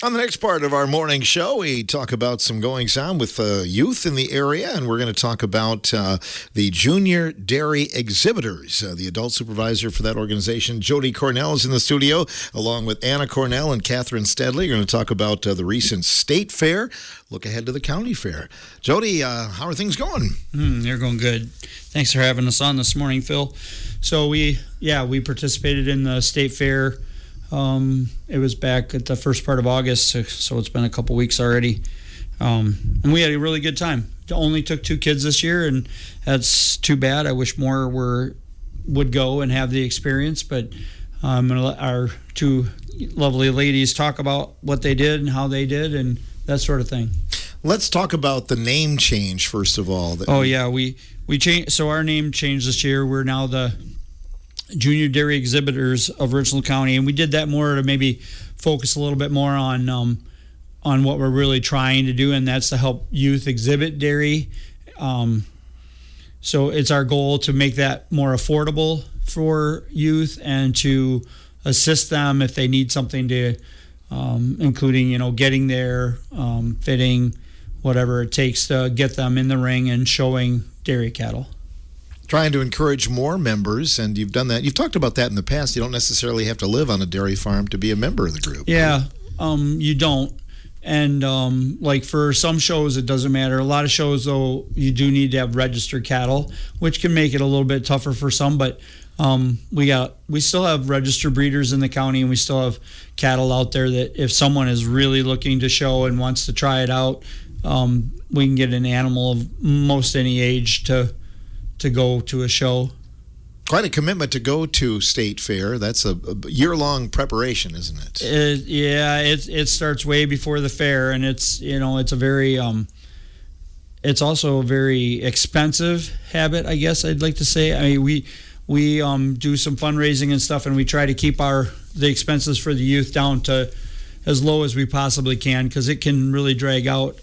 On the next part of our morning show, we talk about some goings on with youth in the area, and we're going to talk about the Junior Dairy Exhibitors. The adult supervisor for that organization, Jody Cornell, is in the studio, along with Anna Cornell and Catherine Steadley. We're going to talk about the recent state fair, look ahead to the county fair. Jody, how are things going? They're going good. Thanks for having us on this morning, Phil. So we participated in the state fair. It was back at the first part of August, so it's been a couple weeks already. And we had a really good time. Only took 2 kids this year, and that's too bad. I wish more would go and have the experience, but I'm going to let our 2 lovely ladies talk about what they did and how they did and that sort of thing. Let's talk about the name change, first of all. We changed. So our name changed this year. We're now the Junior Dairy Exhibitors of Richland County, and we did that more to maybe focus a little bit more on what we're really trying to do, and that's to help youth exhibit dairy. So it's our goal to make that more affordable for youth and to assist them if they need something to, including getting there, fitting, whatever it takes to get them in the ring and showing dairy cattle. Trying to encourage more members, and you've done that. You've talked about that in the past. You don't necessarily have to live on a dairy farm to be a member of the group. Yeah, you don't. And like for some shows, it doesn't matter. A lot of shows, though, you do need to have registered cattle, which can make it a little bit tougher for some. But we still have registered breeders in the county, and we still have cattle out there that if someone is really looking to show and wants to try it out, we can get an animal of most any age to go to a show. Quite a commitment to go to state fair. That's a year-long preparation, isn't it? It starts way before the fair, and it's a very it's also a very expensive habit, I guess I'd like to say. I mean, we do some fundraising and stuff, and we try to keep the expenses for the youth down to as low as we possibly can, because it can really drag out.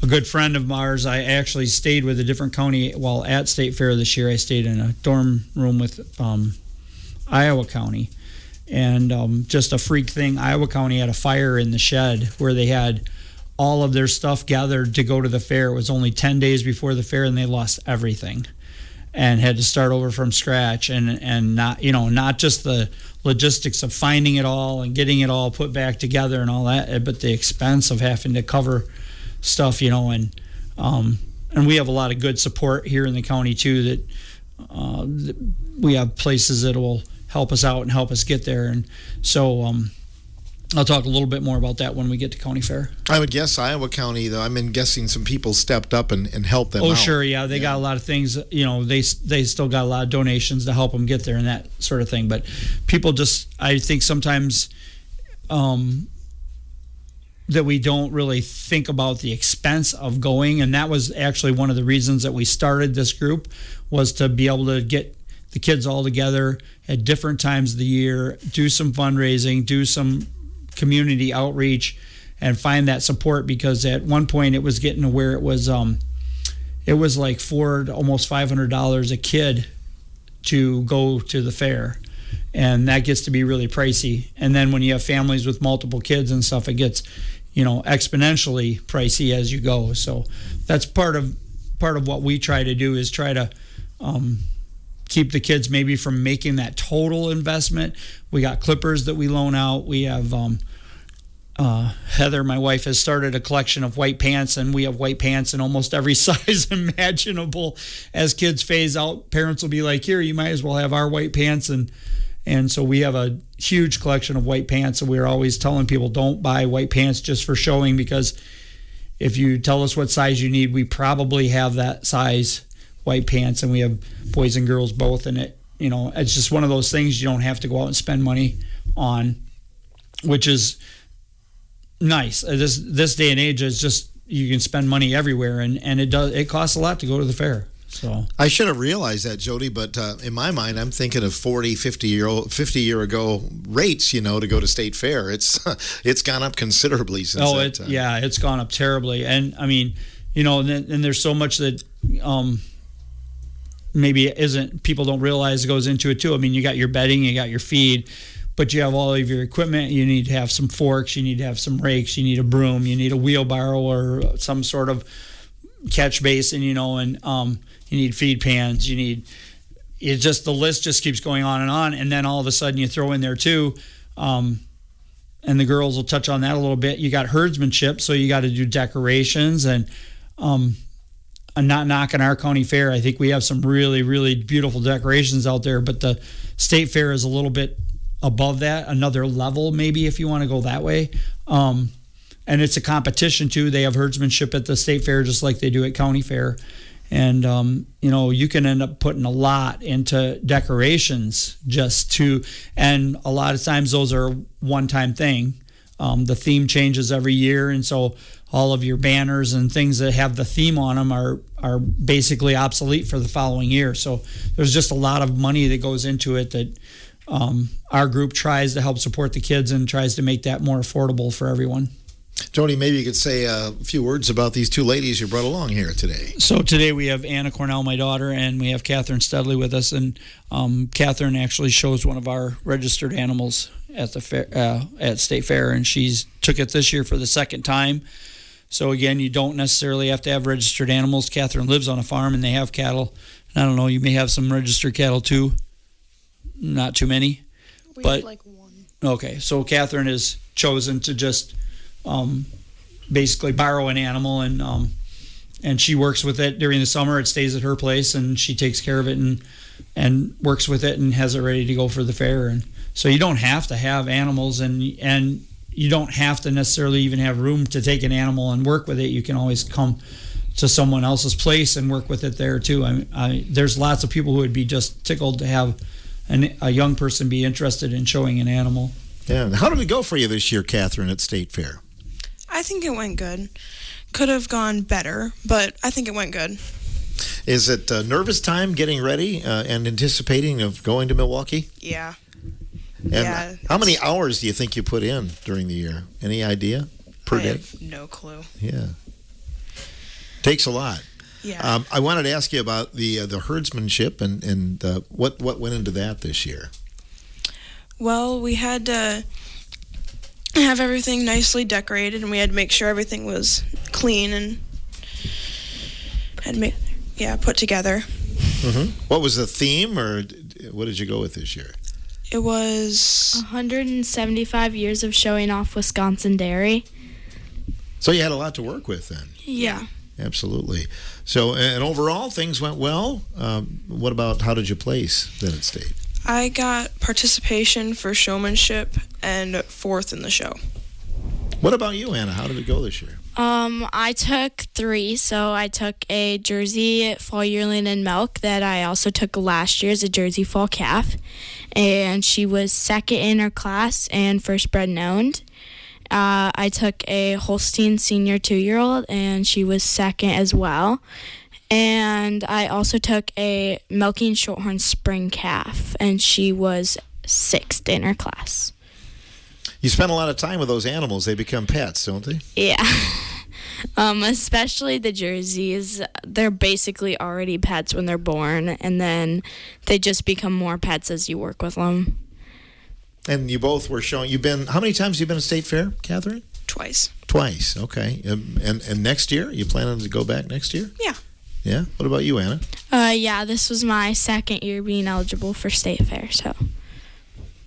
A good friend of ours, I actually stayed with a different county while at State Fair this year. I stayed in a dorm room with Iowa County. And just a freak thing, Iowa County had a fire in the shed where they had all of their stuff gathered to go to the fair. It was only 10 days before the fair, and they lost everything and had to start over from scratch. And not just the logistics of finding it all and getting it all put back together and all that, but the expense of having to cover stuff, and we have a lot of good support here in the county too, that we have places that will help us out and help us get there. And so I'll talk a little bit more about that when we get to county fair. I would guess Iowa County, though, I'm guessing some people stepped up and helped them out. Oh, sure, yeah. They got a lot of things, they still got a lot of donations to help them get there and that sort of thing. But people I think sometimes that we don't really think about the expense of going, and that was actually one of the reasons that we started this group, was to be able to get the kids all together at different times of the year, do some fundraising, do some community outreach, and find that support, because at one point it was getting to where it was like almost $500 a kid to go to the fair. And that gets to be really pricey. And then when you have families with multiple kids and stuff, it gets, exponentially pricey as you go. So that's part of what we try to do, is try to keep the kids maybe from making that total investment. We got clippers that we loan out. We have Heather, my wife, has started a collection of white pants, and we have white pants in almost every size imaginable. As kids phase out, parents will be like, here, you might as well have our white pants. And so we have a huge collection of white pants, and we're always telling people, don't buy white pants just for showing, because if you tell us what size you need, we probably have that size white pants, and we have boys and girls both. And it's just one of those things you don't have to go out and spend money on, which is nice. This day and age is just, you can spend money everywhere, and it costs a lot to go to the fair. So I should have realized that, Jody, but in my mind, I'm thinking of 50 year ago rates, to go to state fair. It's gone up considerably since that time. Yeah, it's gone up terribly. And I mean, and there's so much that maybe people don't realize goes into it too. I mean, you got your bedding, you got your feed, but you have all of your equipment. You need to have some forks, you need to have some rakes, you need a broom, you need a wheelbarrow or some sort of catch basin, and you need feed pans, the list just keeps going on, and then all of a sudden you throw in there too, and the girls will touch on that a little bit. You got herdsmanship, so you got to do decorations, and I'm not knocking our county fair. I think we have some really, really beautiful decorations out there, but the state fair is a little bit above that, another level maybe if you want to go that way. And it's a competition too. They have herdsmanship at the state fair just like they do at county fair. And, you can end up putting a lot into decorations and a lot of times those are a one-time thing. The theme changes every year, and so all of your banners and things that have the theme on them are basically obsolete for the following year. So there's just a lot of money that goes into it that our group tries to help support the kids and tries to make that more affordable for everyone. Tony, maybe you could say a few words about these two ladies you brought along here today. So today we have Anna Cornell, my daughter, and we have Catherine Studley with us. And Catherine actually shows one of our registered animals at the fair, at State Fair, and she's took it this year for the second time. So again, you don't necessarily have to have registered animals. Catherine lives on a farm, and they have cattle. I don't know, you may have some registered cattle too. Not too many. We but have like one. Okay, so Catherine has chosen to just basically borrow an animal, and she works with it during the summer. It stays at her place, and she takes care of it and works with it and has it ready to go for the fair. And so you don't have to have animals, and you don't have to necessarily even have room to take an animal and work with it. You can always come to someone else's place and work with it there too. There's lots of people who would be just tickled to have a young person be interested in showing an animal. Yeah. How did it go for you this year, Catherine, at State Fair? I think it went good. Could have gone better, but I think it went good. Is it nervous time getting ready and anticipating of going to Milwaukee? Yeah. And how many hours do you think you put in during the year? Any idea per day? I have no clue. Yeah. Takes a lot. Yeah. I wanted to ask you about the herdsmanship and what went into that this year. Well, we had to have everything nicely decorated, and we had to make sure everything was clean and put together. Mm-hmm. What was the theme, or what did you go with this year? It was 175 years of showing off Wisconsin dairy. So you had a lot to work with then. Yeah. Absolutely. So, and overall, things went well. What about, how did you place then at State? I got participation for showmanship and fourth in the show. What about you, Anna? How did it go this year? I took 3. So I took a Jersey Fall Yearling and Milk that I also took last year as a Jersey Fall Calf. And she was second in her class and first bred and owned. I took a Holstein Senior 2-year-old, and she was second as well. And I also took a Milking Shorthorn Spring Calf, and she was 6th in her class. You spend a lot of time with those animals. They become pets, don't they? Yeah. Especially the Jerseys. They're basically already pets when they're born, and then they just become more pets as you work with them. And you both were showing. How many times have you been at State Fair, Catherine? Twice. Twice. Okay. And next year, you planning to go back next year? Yeah. Yeah. What about you, Anna? Yeah, this was my second year being eligible for State Fair, so.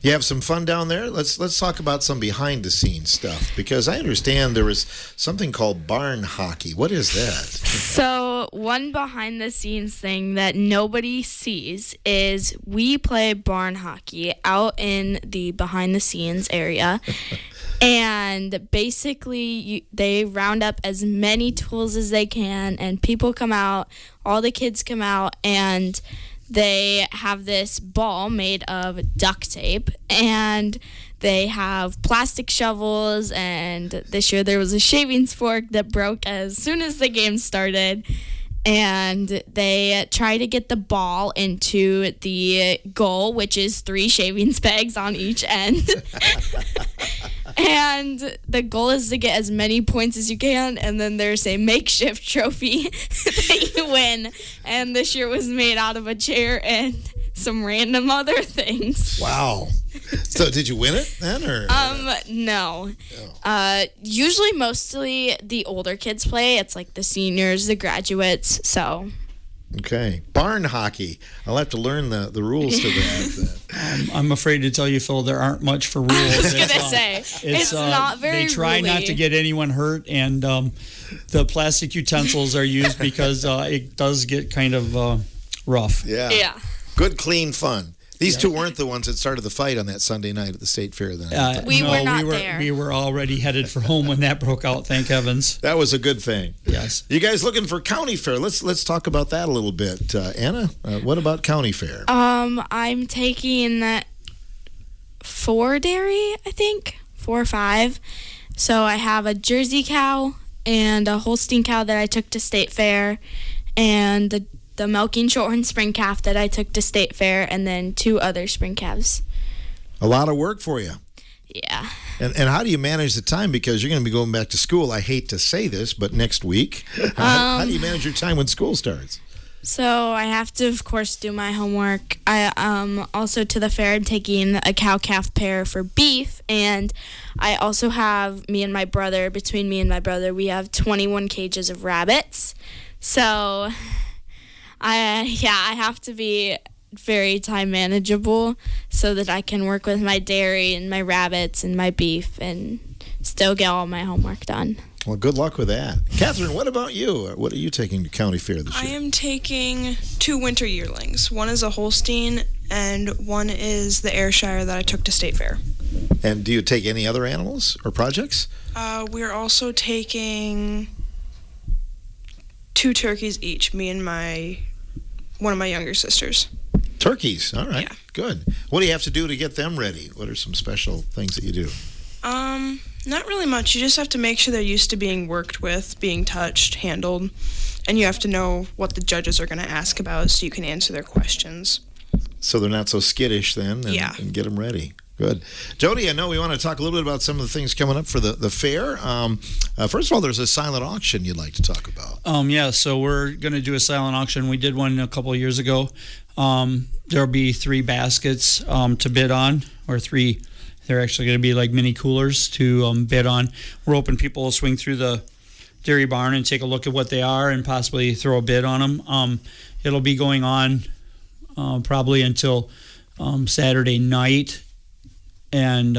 You have some fun down there? Let's talk about some behind the scenes stuff, because I understand there was something called barn hockey. What is that? So one behind the scenes thing that nobody sees is we play barn hockey out in the behind the scenes area. And basically, they round up as many tools as they can, and people come out, all the kids come out, and they have this ball made of duct tape, and they have plastic shovels, and this year there was a shaving fork that broke as soon as the game started, and they try to get the ball into the goal, which is 3 shaving pegs on each end. And the goal is to get as many points as you can, and then there's a makeshift trophy that you win. And this year was made out of a chair and some random other things. Wow. So did you win it then, or? No. Usually, mostly the older kids play. It's like the seniors, the graduates. So. Okay, barn hockey. I'll have to learn the rules to that. I'm afraid to tell you, Phil, there aren't much for rules. I was gonna say it's not very. They try not to get anyone hurt, and the plastic utensils are used because it does get kind of rough. Yeah. Good, clean fun. These two weren't the ones that started the fight on that Sunday night at the state fair. Then we were not there. We were already headed for home when that broke out. Thank heavens. That was a good thing. Yes. You guys looking for county fair? Let's talk about that a little bit. Anna, what about county fair? I'm taking 4 dairy, I think 4 or 5. So I have a Jersey cow and a Holstein cow that I took to state fair, and the milking shorthorn spring calf that I took to state fair, and then 2 other spring calves. A lot of work for you. Yeah. And how do you manage the time? Because you're going to be going back to school. I hate to say this, but next week. How do you manage your time when school starts? So I have to, of course, do my homework. I also to the fair I'm taking a cow-calf pair for beef, and I also have between me and my brother, we have 21 cages of rabbits. So I have to be very time manageable so that I can work with my dairy and my rabbits and my beef and still get all my homework done. Well, good luck with that. Catherine, what about you? What are you taking to county fair this year? I am taking 2 winter yearlings. One is a Holstein and one is the Ayrshire that I took to state fair. And do you take any other animals or projects? We're also taking 2 turkeys each, me and one of my younger sisters. Turkeys, all right, Yeah. good. What do you have to do to get them ready? What are some special things that you do? Not really much. You just have to make sure they're used to being worked with, being touched, handled, and you have to know what the judges are going to ask about so you can answer their questions. So they're not so skittish then, and get them ready. Good. Jody, I know we want to talk a little bit about some of the things coming up for the fair. First of all, there's a silent auction you'd like to talk about. Yeah, so we're going to do a silent auction. We did one a couple of years ago. There'll be 3 baskets to bid on, or 3. They're actually going to be like mini coolers to bid on. We're hoping people will swing through the dairy barn and take a look at what they are and possibly throw a bid on them. It'll be going on probably until Saturday night. And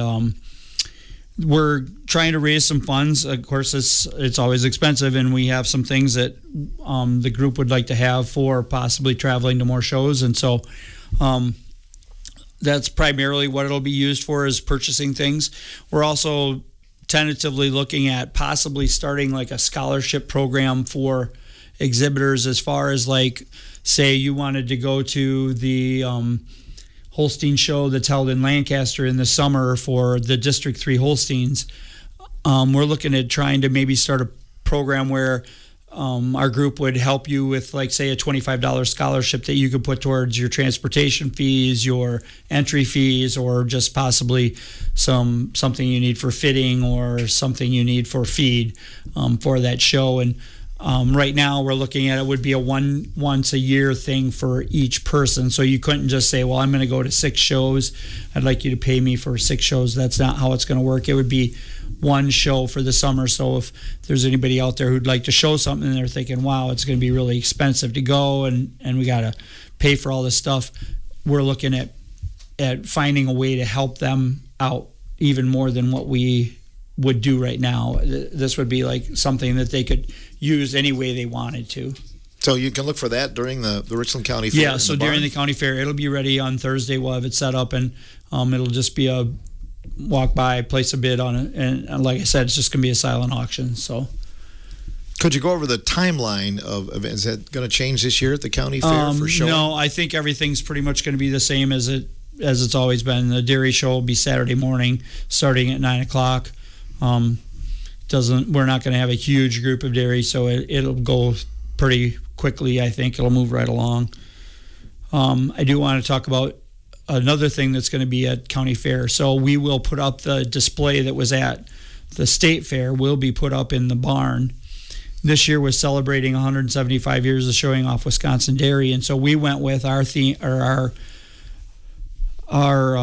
we're trying to raise some funds. Of course, it's always expensive, and we have some things that the group would like to have for possibly traveling to more shows. And so that's primarily what it'll be used for, is purchasing things. We're also tentatively looking at possibly starting like a scholarship program for exhibitors, as far as like, say you wanted to go to the Holstein show that's held in Lancaster in the summer for the District 3 Holsteins. We're looking at trying to maybe start a program where our group would help you with, like, say, a $25 scholarship that you could put towards your transportation fees, your entry fees, or just possibly something you need for fitting or something you need for feed for that show. And right now we're looking at it would be a once a year thing for each person. So you couldn't just say, well, I'm going to go to 6 shows. I'd like you to pay me for 6 shows. That's not how it's going to work. It would be one show for the summer. So if there's anybody out there who'd like to show something and they're thinking, wow, it's going to be really expensive to go and we got to pay for all this stuff, we're looking at finding a way to help them out even more than what we would do right now. This would be like something that they could use any way they wanted to. So you can look for that during the Richland County Fair? Yeah, so during the county fair, it'll be ready on Thursday. We'll have it set up, and it'll just be a walk by, place a bid on it, and like I said, it's just going to be a silent auction. So, could you go over the timeline of events? Is that going to change this year at the county fair for showing? No, I think everything's pretty much going to be the same as it's always been. The dairy show will be Saturday morning, starting at 9:00. We're not going to have a huge group of dairy, so it'll go pretty quickly. I think it'll move right along. I do want to talk about another thing that's going to be at county fair. So we will put up the display that was at the state fair will be put up in the barn. This year was celebrating 175 years of showing off Wisconsin dairy, and so we went with our theme, or our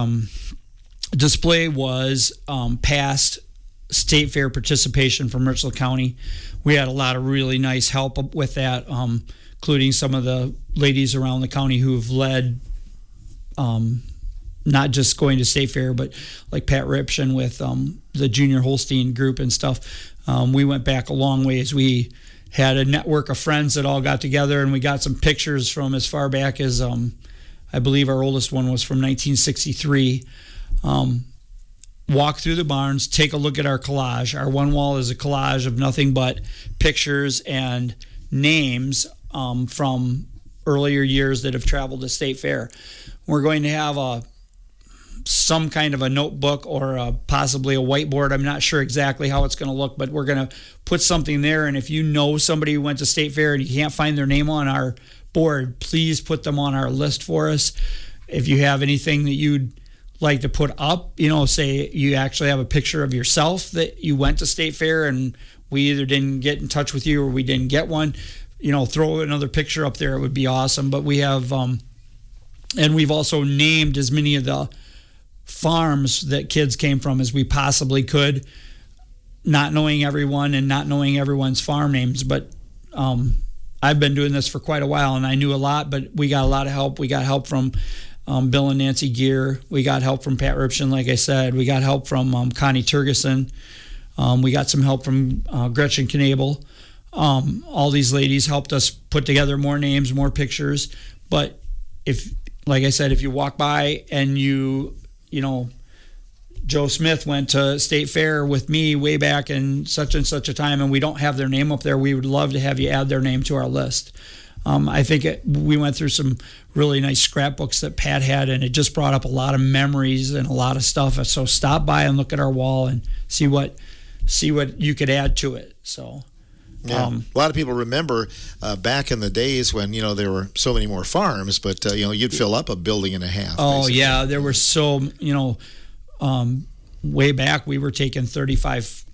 display was past state fair participation from Richland County. We had a lot of really nice help with that, including some of the ladies around the county who've led not just going to state fair, but like Pat Ripshin with the Junior Holstein group and stuff. We went back a long ways. We had a network of friends that all got together, and we got some pictures from as far back as I believe our oldest one was from 1963. Walk through the barns, take a look at our collage. Our one wall is a collage of nothing but pictures and names from earlier years that have traveled to state fair. We're going to have some kind of a notebook or possibly a whiteboard. I'm not sure exactly how it's going to look, but we're going to put something there. And if you know somebody who went to state fair and you can't find their name on our board, please put them on our list for us. If you have anything that you'd like to put up, say you actually have a picture of yourself that you went to state fair and we either didn't get in touch with you or we didn't get one, throw another picture up there. It would be awesome. But we have, and we've also named as many of the farms that kids came from as we possibly could, not knowing everyone and not knowing everyone's farm names. But I've been doing this for quite a while and I knew a lot, but we got a lot of help. We got help from Bill and Nancy Gear. We got help from Pat Ripshin, like I said. We got help from Connie Turgeson. We got some help from Gretchen Knabel. All these ladies helped us put together more names, more pictures. But like I said, if you walk by and Joe Smith went to State Fair with me way back in such and such a time and we don't have their name up there, we would love to have you add their name to our list. I think we went through some really nice scrapbooks that Pat had, and it just brought up a lot of memories and a lot of stuff. So stop by and look at our wall and see what you could add to it. So, yeah. A lot of people remember back in the days when there were so many more farms, but you'd fill up a building and a half. Oh basically. Yeah, there were so way back we were taking 35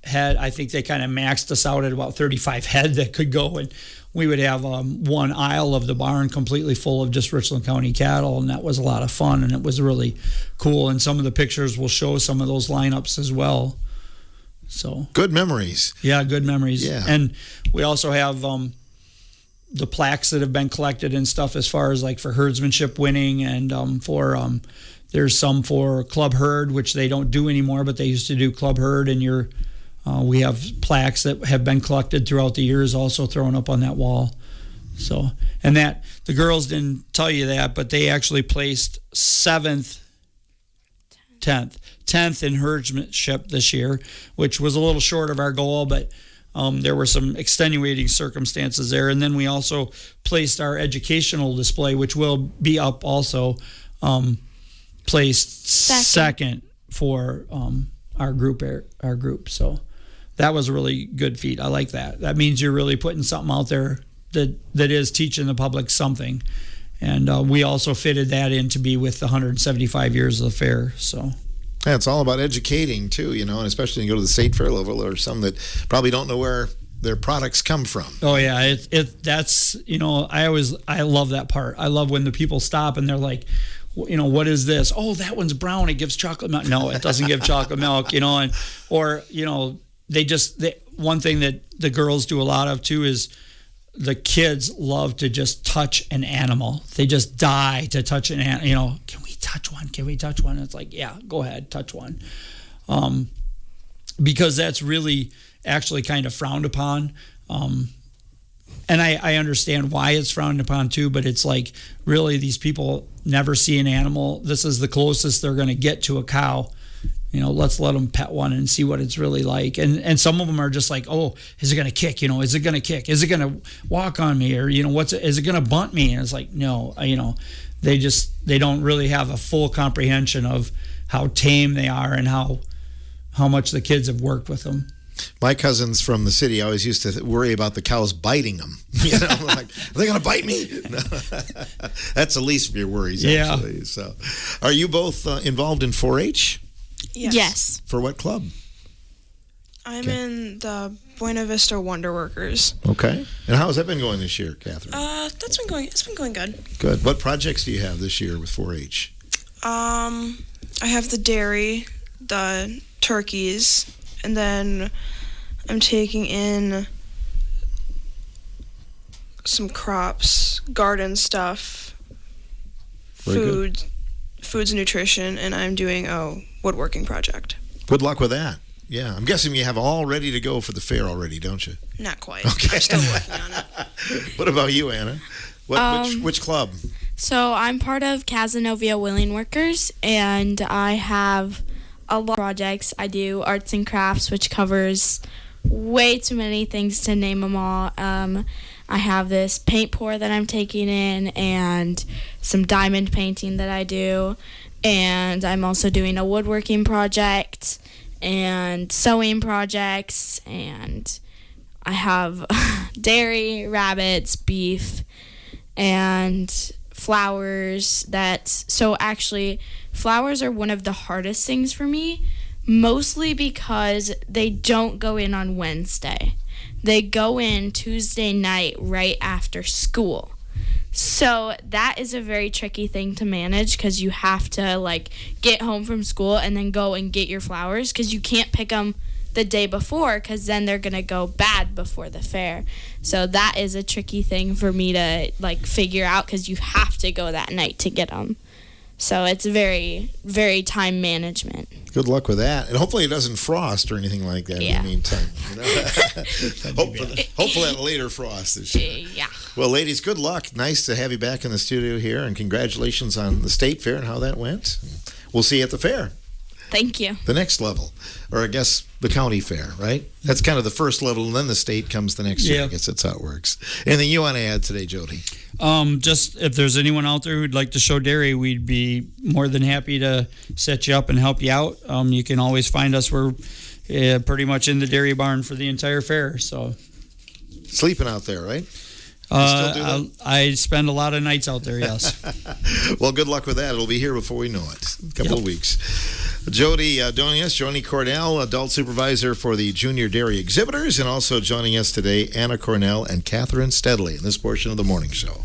head. I think they kind of maxed us out at about 35 head that could go, and we would have one aisle of the barn completely full of just Richland County cattle, and that was a lot of fun, and it was really cool. And some of the pictures will show some of those lineups as well. So good memories. Yeah, good memories. Yeah. And we also have the plaques that have been collected and stuff as far as like for herdsmanship winning, and there's some for club herd, which they don't do anymore, but they used to do club herd, and we have plaques that have been collected throughout the years also thrown up on that wall. So, and that the girls didn't tell you that, but they actually placed 10th in herdsmanship this year, which was a little short of our goal, but there were some extenuating circumstances there. And then we also placed our educational display, which will be up also, placed second for our group. So that was a really good feat. I like that. That means you're really putting something out there that is teaching the public something. And we also fitted that in to be with the 175 years of the fair. So yeah, it's all about educating too, and especially when you go to the state fair level, or some that probably don't know where their products come from. Oh yeah, that's I love that part. I love when the people stop and they're like, what is this? Oh, that one's brown. It gives chocolate milk. No, it doesn't give chocolate milk. One thing that the girls do a lot of too is the kids love to just touch an animal. They just die to touch an animal. Can we touch one? Can we touch one? And it's like, yeah, go ahead, touch one. Because that's really actually kind of frowned upon. And I understand why it's frowned upon too, but it's like, really, these people never see an animal. This is the closest they're going to get to a cow. Let's let them pet one and see what it's really like. And some of them are just like, oh, is it going to kick? Is it going to kick? Is it going to walk on me? Or, is it going to bunt me? And it's like, no, they don't really have a full comprehension of how tame they are and how much the kids have worked with them. My cousins from the city always used to worry about the cows biting them. Like, are they going to bite me? No. That's the least of your worries, actually. Yeah. So, are you both involved in 4-H? Yes. For what club? I'm in the Buena Vista Wonder Workers. Okay. And how has that been going this year, Catherine? It's been going good. Good. What projects do you have this year with 4-H? I have the dairy, the turkeys, and then I'm taking in some crops, garden stuff, Very foods and nutrition, and I'm doing a woodworking project. Good luck with that. Yeah, I'm guessing you have all ready to go for the fair already, don't you? Not quite. Okay. I'm still working on it. What about you, Anna? Which club? So I'm part of Casanova Willing Workers, and I have a lot of projects. I do arts and crafts, which covers way too many things to name them all. I have this paint pour that I'm taking in, and some diamond painting that I do, and I'm also doing a woodworking project and sewing projects, and I have dairy, rabbits, beef, and flowers. So actually, flowers are one of the hardest things for me, mostly because they don't go in on Wednesday. They go in Tuesday night right after school. So that is a very tricky thing to manage, because you have to get home from school and then go and get your flowers, because you can't pick them the day before, because then they're going to go bad before the fair. So that is a tricky thing for me to figure out, because you have to go that night to get them. So it's very, very time management. Good luck with that. And hopefully it doesn't frost or anything like that in the meantime. Hopefully that later frost this year. Yeah. Well, ladies, good luck. Nice to have you back in the studio here, and congratulations on the state fair and how that went. We'll see you at the fair. Thank you. The next level, or I guess the county fair, right? That's kind of the first level, and then the state comes the next year. I guess that's how it works. Anything you want to add today, Jody? Just if there's anyone out there who'd like to show dairy, we'd be more than happy to set you up and help you out. You can always find us. We're pretty much in the dairy barn for the entire fair. So sleeping out there, right? I spend a lot of nights out there, yes. Well, good luck with that. It'll be here before we know it. A couple of weeks. Jody joining us, Joni Cornell, adult supervisor for the Junior Dairy Exhibitors, and also joining us today, Anna Cornell and Catherine Steadley in this portion of the morning show.